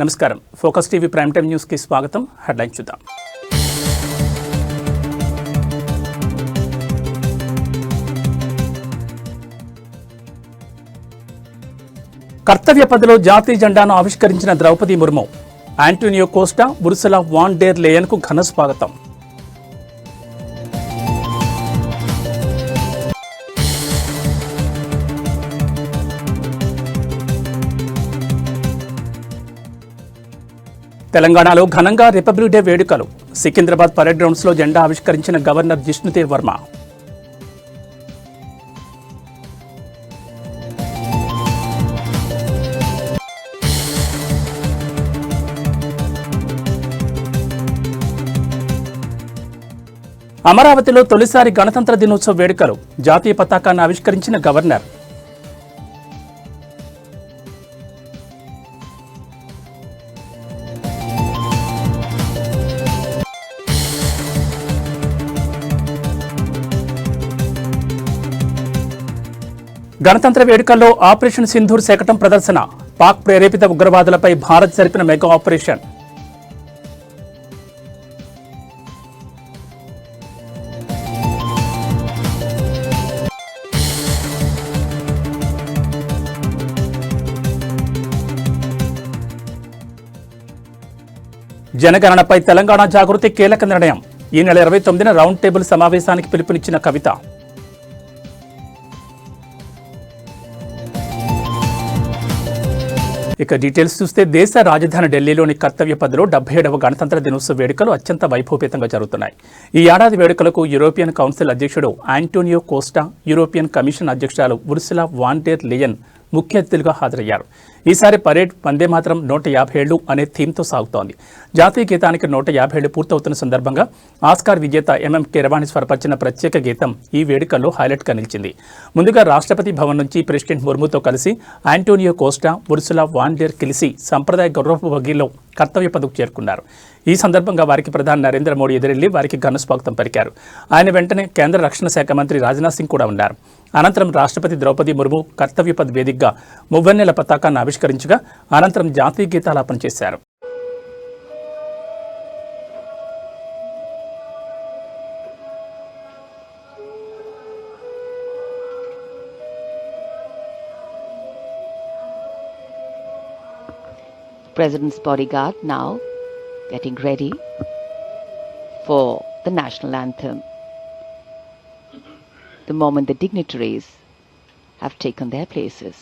నమస్కారం Focus TV prime time news కి స్వాగతం. హెడ్లైన్ చూద్దాం. కర్తవ్య పథలో జాతీయ జెండాను ఆవిష్కరించిన Droupadi Murmu, Antonio Costa, Ursula von der Leyen కు ఘన స్వాగతం. తెలంగాణలో ఘనంగా రిపబ్లిక్ డే వేడుకలు. సికింద్రాబాద్ పరేడ్ గ్రౌండ్స్ లో జెండా ఆవిష్కరించిన గవర్నర్ జిష్ణుదేవ్ వర్మ. అమరావతిలో తొలిసారి గణతంత్ర దినోత్సవ వేడుకలు. జాతీయ పతాకాన్ని ఆవిష్కరించిన గవర్నర్. గణతంత్ర వేడుకల్లో ఆపరేషన్ సింధూర్ శకటం ప్రదర్శన. పాక్ ప్రేరేపిత ఉగ్రవాదులపై భారత్ జరిపిన మెగా ఆపరేషన్. జనగణనపై తెలంగాణ జాగృతి కీలక నిర్ణయం. ఈ నెల 29న రౌండ్ టేబుల్ సమావేశానికి పిలుపునిచ్చిన కవిత. ఇక డీటెయిల్స్ చూస్తే దేశ రాజధాని ఢిల్లీలోని కర్తవ్య పథలో 77వ గణతంత్ర దినోత్సవ వేడుకలు అత్యంత వైభవపేతంగా జరుగుతున్నాయి. ఈ ఏడాది వేడుకలకు యూరోపియన్ కౌన్సిల్ అధ్యక్షుడు ఆంటోనియో కోస్టా, యూరోపియన్ కమిషన్ అధ్యక్షురాలు ఉర్సులా వాన్ డెర్ లేయన్ ముఖ్య అతిథులుగా హాజరయ్యారు. ఈసారి పరేడ్ వందే మాతరం 150 ఏళ్లు అనే థీమ్తో సాగుతోంది. జాతీయ గీతానికి 150 ఏళ్లు పూర్తవుతున్న సందర్భంగా ఆస్కార్ విజేత ఎంఎం కీరవాణి స్వరపరిచిన ప్రత్యేక గీతం ఈ వేడుకల్లో హైలైట్గా నిలిచింది. ముందుగా రాష్ట్రపతి భవన్ నుంచి ప్రెసిడెంట్ ముర్ముతో కలిసి Antonio Costa, Ursula von der కలిసి సంప్రదాయ గౌరవ వగిలో కర్తవ్య పథకు చేరుకున్నారు. ఈ సందర్భంగా వారికి ప్రధాని నరేంద్ర మోడీ ఎదురెళ్లి వారికి ఘన స్వాగతం పలికారు. ఆయన వెంటనే కేంద్ర రక్షణ శాఖ మంత్రి రాజ్నాథ్ సింగ్ కూడా ఉన్నారు. అనంతరం రాష్ట్రపతి ద్రౌపది ముర్ము కర్తవ్య పథ్ వేదికగా మువ్వన్నెల పతాకాన్ని ఆవిష్కరించగా అనంతరం జాతీయ గీతాలాపన చేశారు. President's bodyguard now getting ready for the national anthem. The moment the dignitaries have taken their places.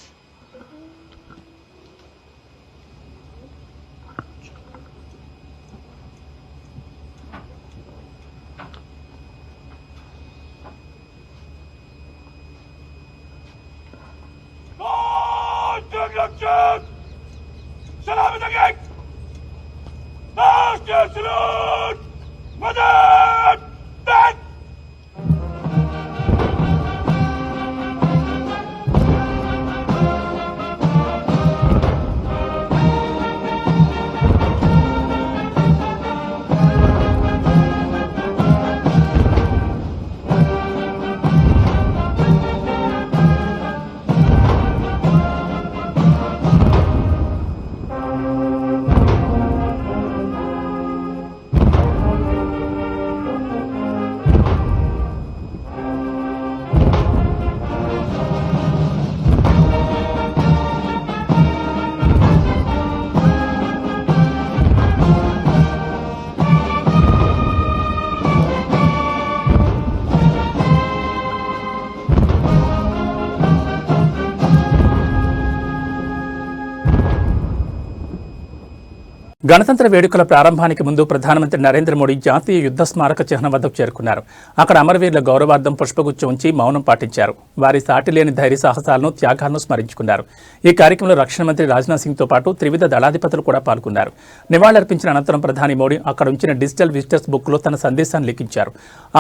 గణతంత్ర వేడుకల ప్రారంభానికి ముందు ప్రధానమంత్రి నరేంద్ర మోడీ జాతీయ యుద్ధ స్మారక చిహ్నం వద్దకు చేరుకున్నారు. అక్కడ అమరవీరుల గౌరవార్థం పుష్పగుచ్చం ఉంచి మౌనం పాటించారు. వారి సాటిలేని ధైర్య సాహసాలను, త్యాగాలను స్మరించుకున్నారు. ఈ కార్యక్రమంలో రక్షణ మంత్రి రాజ్నాథ్ సింగ్తో పాటు త్రివిధ దళాధిపతులు కూడా పాల్గొన్నారు. నివాళులర్పించిన అనంతరం ప్రధాని మోడీ అక్కడ ఉంచిన డిజిటల్ విజిటర్స్ బుక్లో తన సందేశాన్ని లిఖించారు.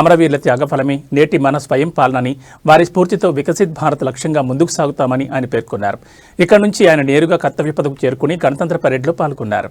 అమరవీరుల త్యాగఫలమే నేటి మన స్వయం పాలనని, వారి స్ఫూర్తితో వికసిత్ భారత్ లక్ష్యంగా ముందుకు సాగుతామని ఆయన పేర్కొన్నారు. ఇక్కడ నుంచి ఆయన నేరుగా కర్తవ్య పథకు చేరుకుని గణతంత్ర పరేడ్లో పాల్గొన్నారు.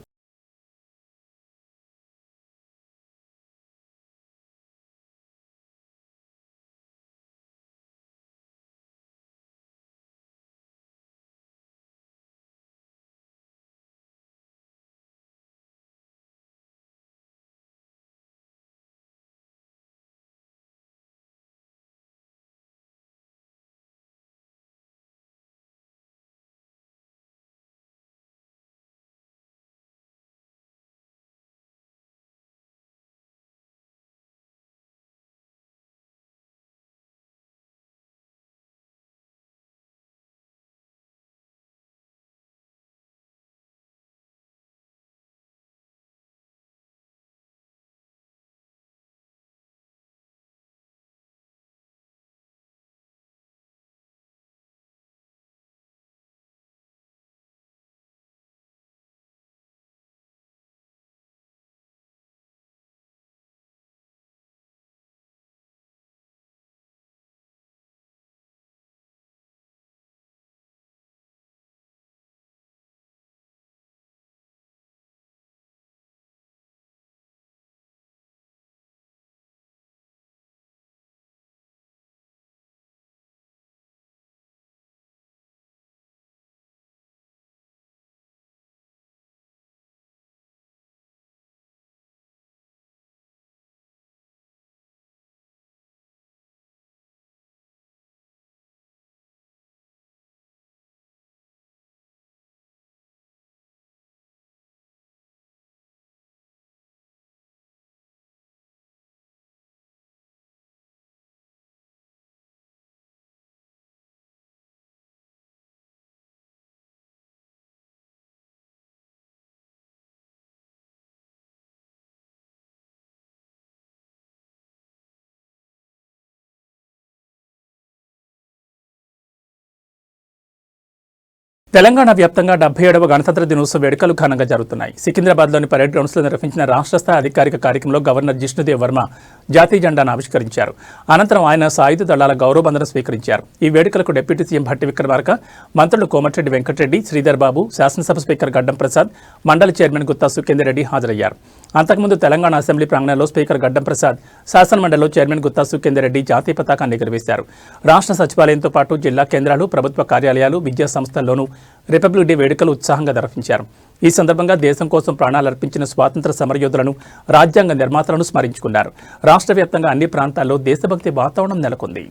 తెలంగాణ వ్యాప్తంగా 77వ గణతంత్ర దినోత్సవ వేడుకలు ఘనంగా జరుగుతున్నాయి. సికింద్రాబాద్లోని పరేడ్ గ్రౌండ్స్లో నిర్వహించిన రాష్ట్ర స్థాయి అధికారిక కార్యక్రమంలో గవర్నర్ జిష్ణుదేవ్ వర్మ జాతీయ జెండాను ఆవిష్కరించారు. అనంతరం ఆయన సాయుధ దళాల గౌరవ వందనం స్వీకరించారు. ఈ వేడుకలకు డిప్యూటీ సీఎం భట్టి విక్రమార్క, మంత్రులు కోమటిరెడ్డి వెంకటరెడ్డి, శ్రీధర్ బాబు, శాసనసభ స్పీకర్ గడ్డం ప్రసాద్, మండలి చైర్మన్ గుత్తా సుఖేందర్ రెడ్డి హాజరయ్యారు. అంతకుముందు తెలంగాణ అసెంబ్లీ ప్రాంగణంలో స్పీకర్ గడ్డం ప్రసాద్, శాసనమండలిలో చైర్మన్ గుత్తా సుఖేందర్ రెడ్డి జాతీయ పతాకాన్ని ఎగురవేశారు. రాష్ట్ర సచివాలయంతో పాటు జిల్లా కేంద్రాలు, ప్రభుత్వ కార్యాలయాలు, విద్యా సంస్థల్లోనూ రిపబ్లిక్ డే వేడుకలు ఉత్సాహంగా నిర్వహించారు. ఈ సందర్భంగా దేశం కోసం ప్రాణాలర్పించిన స్వాతంత్ర సమరయోధులను, రాజ్యాంగ నిర్మాతలను స్మరించుకున్నారు. రాష్ట్ర వ్యాప్తంగా అన్ని ప్రాంతాల్లో దేశభక్తి వాతావరణం నెలకొంది.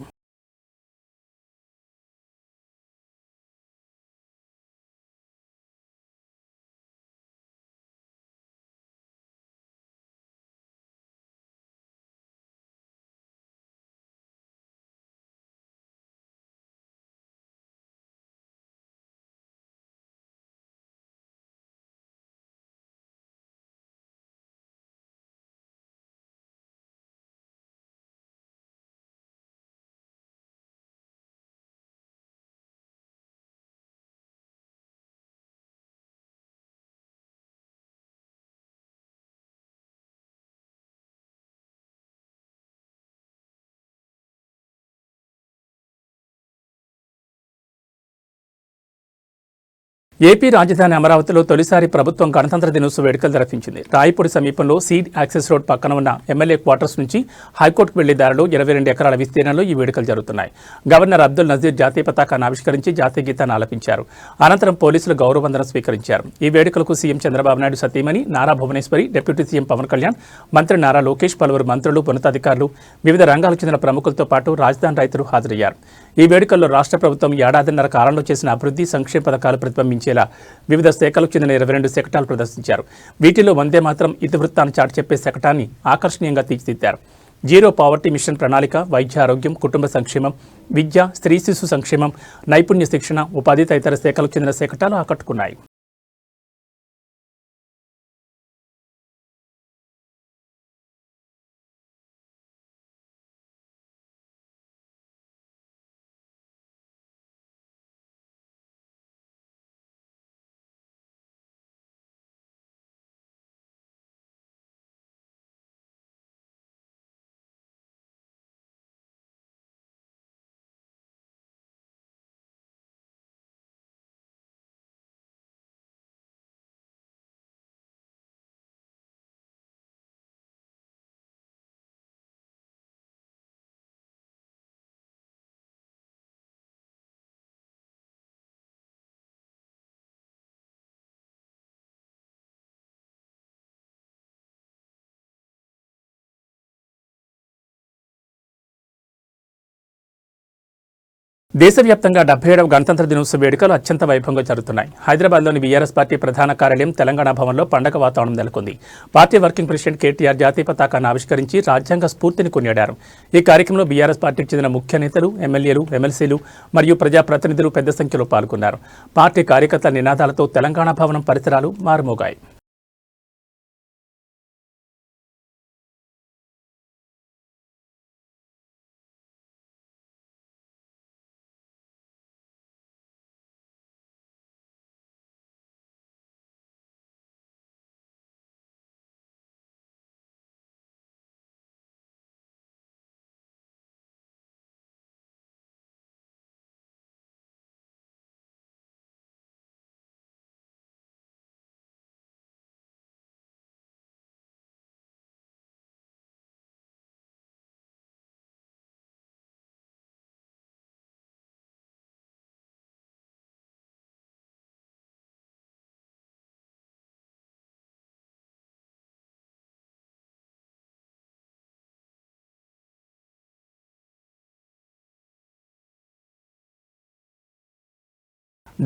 ఏపీ రాజధాని అమరావతిలో తొలిసారి ప్రభుత్వం గణతంత్ర దినోత్సవ వేడుకలు నిర్వహించింది. రాయపూడి సమీపంలో సీడ్ యాక్సెస్ రోడ్ పక్కన ఉన్న ఎమ్మెల్యే క్వార్టర్స్ నుంచి హైకోర్టుకు వెళ్లే దారిలో 22 ఎకరాల విస్తీర్ణంలో ఈ వేడుకలు జరుగుతున్నాయి. గవర్నర్ అబ్దుల్ నజీర్ జాతీయ పతాకాన్ని ఆవిష్కరించి జాతీయ గీతాన్ని ఆలపించారు. అనంతరం పోలీసులు గౌరవ వందనం స్వీకరించారు. ఈ వేడుకలకు సీఎం చంద్రబాబు నాయుడు సతీమణి నారా భువనేశ్వరి, డిప్యూటీ సీఎం పవన్ కళ్యాణ్, మంత్రి నారా లోకేష్, పలువురు మంత్రులు, ఉన్నతాధికారులు, వివిధ రంగాలకు చెందిన ప్రముఖులతో పాటు రాజధాని రైతులు హాజరయ్యారు. ఈ వేడుకల్లో రాష్ట్ర ప్రభుత్వం ఏడాదిన్నర కాలంలో చేసిన అభివృద్ధి, సంక్షేమ పథకాలు ప్రతిబింబించేలా వివిధ శాఖలకు చెందిన 22 శకటాలు ప్రదర్శించారు. వీటిలో వందే మాత్రం ఇతివృత్తాన్ని చాటి చెప్పే శకటాన్ని ఆకర్షణీయంగా తీర్చిదిద్దారు. జీరో పావర్టీ మిషన్ ప్రణాళిక, వైద్య ఆరోగ్యం, కుటుంబ సంక్షేమం, విద్య, స్త్రీ శిశు సంక్షేమం, నైపుణ్య శిక్షణ, ఉపాధి తదితర శాఖలకు చెందిన శకటాలు ఆకట్టుకున్నాయి. దేశవ్యాప్తంగా 77వ గణతంత్ర దినోత్సవ వేడుకలు అత్యంత వైభవంగా జరుగుతున్నాయి. హైదరాబాద్లోని బీఆర్ఎస్ పార్టీ ప్రధాన కార్యాలయం తెలంగాణ భవన్లో పండగ వాతావరణం నెలకొంది. పార్టీ వర్కింగ్ ప్రెసిడెంట్ కేటీఆర్ జాతీయ పతాకాన్ని ఆవిష్కరించి రాజ్యాంగ స్ఫూర్తిని కొనియాడారు. ఈ కార్యక్రమంలో బీఆర్ఎస్ పార్టీకి చెందిన ముఖ్య నేతలు, ఎమ్మెల్యేలు, ఎమ్మెల్సీలు మరియు ప్రజాప్రతినిధులు పెద్ద సంఖ్యలో పాల్గొన్నారు. పార్టీ కార్యకర్తల నినాదాలతో తెలంగాణ భవనం పరిసరాలు మారుమోగాయి.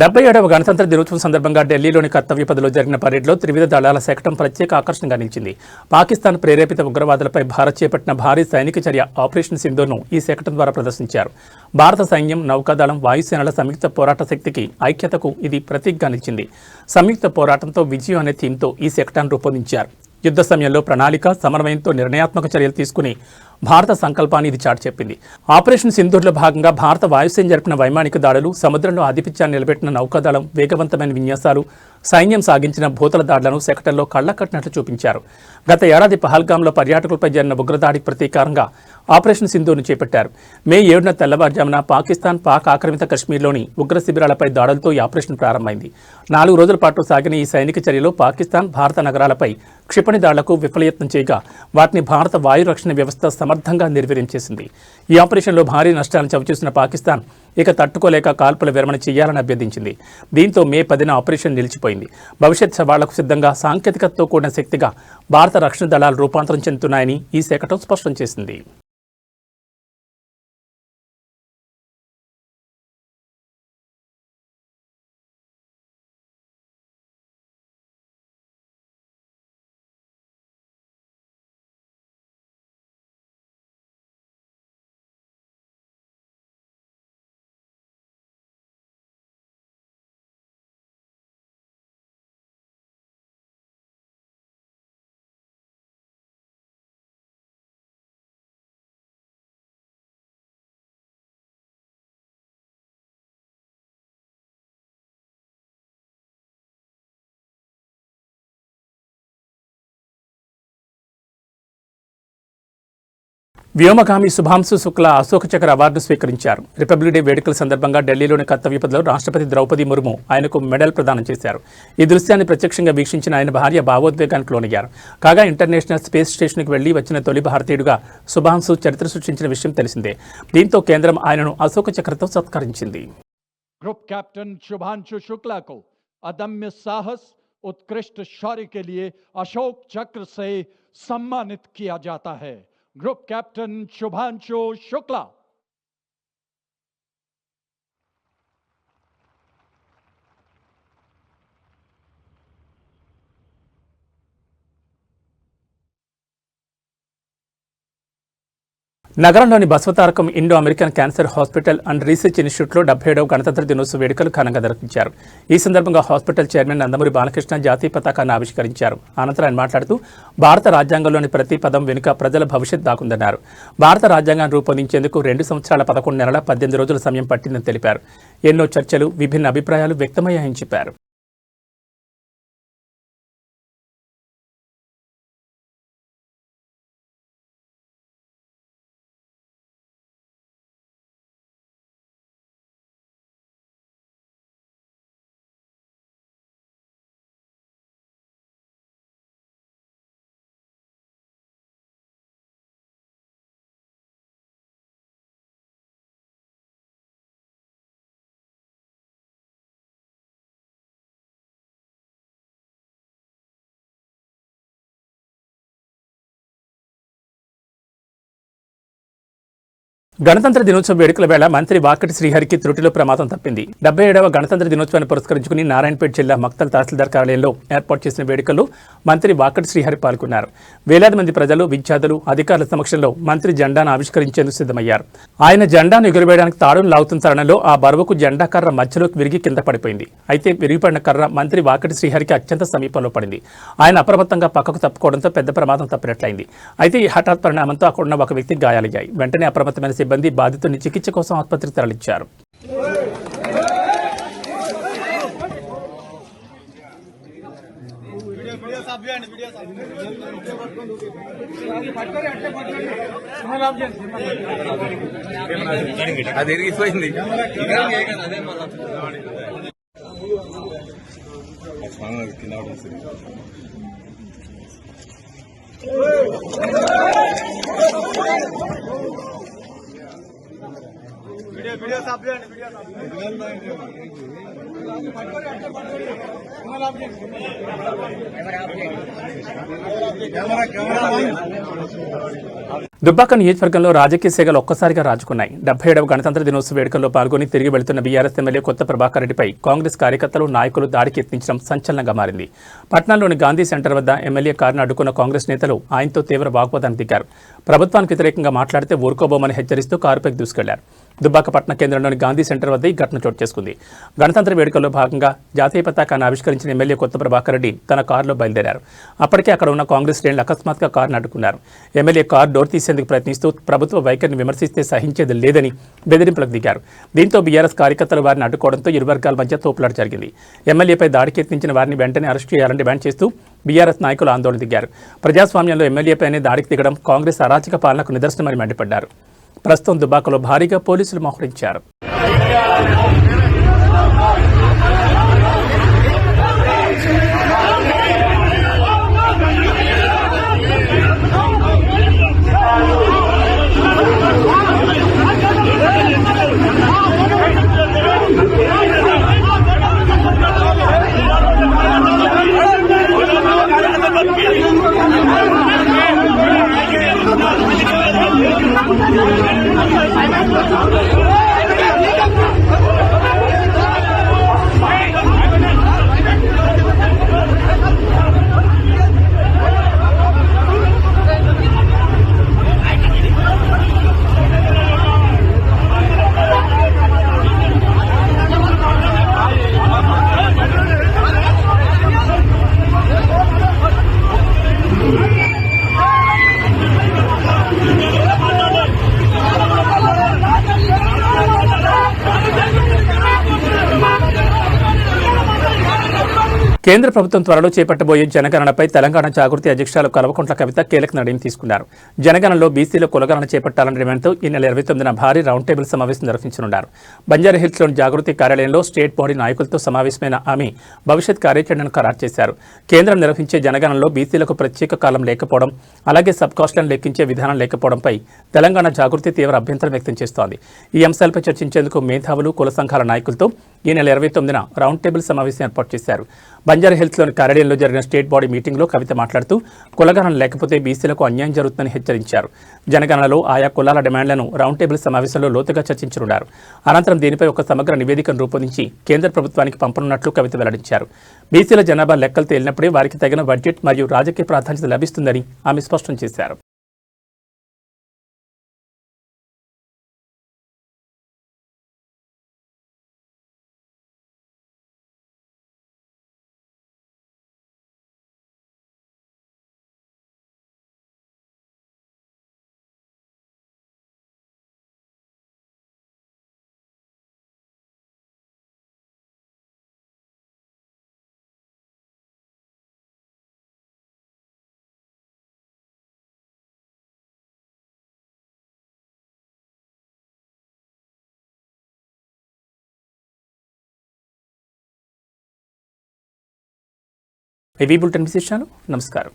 డెబ్బై 77వ గణతంత్ర దినోత్సవం సందర్భంగా ఢిల్లీలోని కర్తవ్య పథ్లో జరిగిన పరేడ్లో త్రివిధ దళాల శకటం ప్రత్యేక ఆకర్షణగా నిలిచింది. పాకిస్తాన్ ప్రేరేపిత ఉగ్రవాదులపై భారత్ చేపట్టిన భారీ సైనిక చర్య ఆపరేషన్ సింధూర్ను ఈ శకటం ద్వారా ప్రదర్శించారు. భారత సైన్యం, నౌకాదళం, వాయుసేనల సంయుక్త పోరాట శక్తికి, ఐక్యతకు ఇది ప్రతీకగా నిలిచింది. సంయుక్త పోరాటంతో విజయం అనే థీమ్తో ఈ శకటాన్ని రూపొందించారు. యుద్ధ సమయంలో ప్రణాళిక, సమన్వయంతో నిర్ణయాత్మక చర్యలు తీసుకుని భారత సంకల్పాన్ని ఇది చాటి చెప్పింది. ఆపరేషన్ సింధూర్లో భాగంగా భారత వాయుసేన జరిపిన వైమానిక దాడులు, సముద్రంలో ఆధిపత్యాన్ని నిలబెట్టిన నౌకాదళం వేగవంతమైన విన్యాసాలు, సైన్యం సాగించిన భూతల దాడులను శకటంలో కళ్లకట్టినట్లు చూపించారు. గత ఏడాది పహల్గాంలో పర్యాటకులపై జరిగిన ఉగ్రదాడికి ప్రతీకారంగా ఆపరేషన్ సింధూర్ను చేపట్టారు. మే 7న తెల్లవారుజామున పాకిస్తాన్ పాక్ ఆక్రమిత కశ్మీర్లోని ఉగ్ర శిబిరాలపై దాడులతో ఈ ఆపరేషన్ ప్రారంభమైంది. 4 రోజుల పాటు సాగిన ఈ సైనిక చర్యలో పాకిస్తాన్ భారత నగరాలపై క్షిపణి దాడులకు విఫలయత్నం చేయగా వాటిని భారత వాయు రక్షణ వ్యవస్థ సమర్థంగా నిర్వీర్యం చేసింది. ఈ ఆపరేషన్లో భారీ నష్టాలను చవిచూసిన పాకిస్తాన్ ఇక తట్టుకోలేక కాల్పుల విరమణ చేయాలని అభ్యర్థించింది. దీంతో మే 10న ఆపరేషన్ నిలిచిపోయింది. భవిష్యత్ సవాళ్లకు సిద్ధంగా సాంకేతికతతో కూడిన శక్తిగా భారత రక్షణ దళాలు రూపాంతరం చెందుతున్నాయని ఈ శకటం స్పష్టం చేసింది. వ్యోమగామి శుభాంశు శుక్లా అశోక చక్ర అవార్డు స్వీకరించారు. రిపబ్లిక్ డే వేడుకల సందర్భంగా ఢిల్లీలోని కర్తవ్య పథ్లో రాష్ట్రపతి ద్రౌపది ముర్ము ఆయనకు మెడల్ ప్రదానం చేశారు. ఈ దృశ్యాన్ని ప్రత్యక్షంగా వీక్షించిన ఆయన భార్య భావోద్వేగానికి లోనయ్యారు. కాగా ఇంటర్నేషనల్ స్పేస్ స్టేషన్కి వెళ్లి వచ్చిన తొలి భారతీయుడిగా శుభాంశు చరిత్ర సృష్టించిన విషయం తెలిసిందే. దీంతో కేంద్రం ఆయనను అశోక చక్రతో సత్కరించింది. ग्रुप कैप्टन शुभांशु शुक्ला को अदम्य साहस, उत्कृष्ट शौर्य के लिए अशोक चक्र से सम्मानित किया जाता है. Group captain Shubhanshu Shukla. నగరంలోని Basavatarakam Indo American cancer hospital and research ఇన్స్టిట్యూట్లో 77వ గణతంత్ర దినోత్సవ వేడుకలు ఘనంగా నిర్వహించారు. ఈ సందర్భంగా హాస్పిటల్ చైర్మన్ నందమూరి బాలకృష్ణ జాతీయ పతాకాన్ని ఆవిష్కరించారు. అనంతరం ఆయన మాట్లాడుతూ భారత రాజ్యాంగంలోని ప్రతి పదం వెనుక ప్రజల భవిష్యత్ దాకుందన్నారు. భారత రాజ్యాంగాన్ని రూపొందించేందుకు 2 సంవత్సరాల 11 నెలల 18 రోజుల సమయం పట్టిందని తెలిపారు. ఎన్నో చర్చలు, విభిన్న అభిప్రాయాలు వ్యక్తమయ్యాయని చెప్పారు. గణతంత్ర దినోత్సవ వేడుకల వేళ మంత్రి వాకటి శ్రీహరికి త్రుటిలో ప్రమాదం తప్పింది. 77వ గణతంత్ర దినోత్సవాన్ని పురస్కరించుకుని నారాయణపేట జిల్లా మక్తల్ తహసీల్దార్ కార్యాలయంలో ఏర్పాటు చేసిన వేడుకల్లో మంత్రి వాకటి శ్రీహరి పాల్గొన్నారు. వేలాది మంది ప్రజలు, విద్యార్థులు, అధికారుల సమక్షంలో మంత్రి జెండాను ఆవిష్కరించేందుకు సిద్ధమయ్యారు. ఆయన జెండాను ఎగురవేయడానికి తాడును లాగుతున్న తరుణంలో ఆ బరువుకు జెండా కర్ర మధ్యలోకి విరిగి కింద పడిపోయింది. అయితే విరిగిపడిన కర్ర మంత్రి వాకటి శ్రీహరికి అత్యంత సమీపంలో పడింది. ఆయన అప్రమత్తంగా పక్కకు తప్పుకోవడంతో పెద్ద ప్రమాదం తప్పినట్లయింది. అయితే ఈ హఠాత్ పరిణామంతో అక్కడున్న ఒక వ్యక్తికి గాయాలయ్యాయి. వెంటనే అప్రమత్తమైన సిబ్బంది బాధితుడిని చికిత్స కోసం ఆసుపత్రికి తరలించారు. దుబ్బాక నియోజకవర్గంలో రాజకీయ సేగలు ఒక్కసారిగా రాజుకున్నాయి. 77వ గణతంత్ర దినోత్సవ వేడుకల్లో పాల్గొని తిరిగి వెళుతున్న బీఆర్ఎస్ ఎమ్మెల్యే కొత్త ప్రభాకర్ రెడ్డిపై కాంగ్రెస్ కార్యకర్తలు, నాయకులు దాడికి యత్నించడం సంచలనంగా మారింది. పట్నంలోని గాంధీ సెంటర్ వద్ద ఎమ్మెల్యే కారును అడ్డుకున్న కాంగ్రెస్ నేతలు ఆయనతో తీవ్ర వాగ్వాదానికి దిగారు. ప్రభుత్వానికి వ్యతిరేకంగా మాట్లాడితే ఊరుకోబోమని హెచ్చరిస్తూ కారుపైకి దూసుకెళ్లారు. దుబ్బాక పట్టణ కేంద్రంలోని గాంధీ సెంటర్ వద్ద ఈ ఘటన చోటు చేసుకుంది. గణతంత్ర వేడుకల్లో భాగంగా జాతీయ పతాకాన్ని ఆవిష్కరించిన ఎమ్మెల్యే కొత్త ప్రభాకర్ రెడ్డి తన కారులో బయలుదేరారు. అప్పటికే అక్కడ ఉన్న కాంగ్రెస్ శ్రేణులు అకస్మాత్తుగా కారును అడ్డుకున్నారు. ఎమ్మెల్యే కారు డోర్ తీసి చేసేందుకు ప్రయత్నిస్తూ ప్రభుత్వ వైఖరిని విమర్శిస్తే సహించేది లేదని బెదిరింపులకు దిగారు. దీంతో బీఆర్ఎస్ కార్యకర్తలు వారిని అడ్డుకోవడంతో ఇరు వర్గాల మధ్య తోపులాట జరిగింది. ఎమ్మెల్యేపై దాడికి యత్నించిన వారిని వెంటనే అరెస్ట్ చేయాలని డిమాండ్ చేస్తూ బీఆర్ఎస్ నాయకులు ఆందోళన దిగారు. ప్రజాస్వామ్యంలో ఎమ్మెల్యేపైనే దాడికి దిగడం కాంగ్రెస్ అరాచక పాలనకు నిదర్శనమని మండిపడ్డారు. ప్రస్తుతం దుబ్బాకలో భారీగా పోలీసులు మోహరించారు. కేంద్ర ప్రభుత్వం త్వరలో చేపట్టబోయే జనగణనపై తెలంగాణ జాగృతి అధ్యక్షురాలు కల్వకుంట్ల కవిత కీలక నిర్ణయం తీసుకున్నారు. జనగణనలో బీసీలో కులగణన చేపట్టాలన్న డిమాండ్తో ఈ నెల 29న భారీ రౌండ్ టేబుల్ సమావేశం నిర్వహించనున్నారు. బంజారాహిల్స్లోని జాగృతి కార్యాలయంలో స్టేట్ బాడీ నాయకులతో సమావేశమైన ఆమె భవిష్యత్ కార్యాచరణను ఖరారు చేశారు. కేంద్రం నిర్వహించే జనగణనలో బీసీలకు ప్రత్యేక కాలం లేకపోవడం, అలాగే సబ్ కాస్ట్లను లెక్కించే విధానం లేకపోవడంపై తెలంగాణ జాగృతి తీవ్ర అభ్యంతరం వ్యక్తం చేస్తోంది. ఈ అంశాలపై చర్చించేందుకు మేధావులు, కుల సంఘాల నాయకులతో ఈ నెల 29న రౌండ్ టేబుల్ సమావేశం ఏర్పాటు చేశారు. బంజారాహిల్స్లోని కార్యాలయంలో జరిగిన స్టేట్ బాడీ మీటింగ్లో కవిత మాట్లాడుతూ కులగణన లేకపోతే బీసీలకు అన్యాయం జరుగుతుందని హెచ్చరించారు. జనగణనలో ఆయా కులాల డిమాండ్లను రౌండ్ టేబుల్ సమావేశంలో లోతుగా చర్చించనున్నారు. అనంతరం దీనిపై ఒక సమగ్ర నివేదికను రూపొందించి కేంద్ర ప్రభుత్వానికి పంపనున్నట్లు కవిత వెల్లడించారు. బీసీల జనాభా లెక్కలు తేలినప్పుడే వారికి తగిన బడ్జెట్ మరియు రాజకీయ ప్రాధాన్యత లభిస్తుందని ఆమె స్పష్టం చేశారు. ఏవీ బులెటిన్ విశేషాలు. నమస్కారం.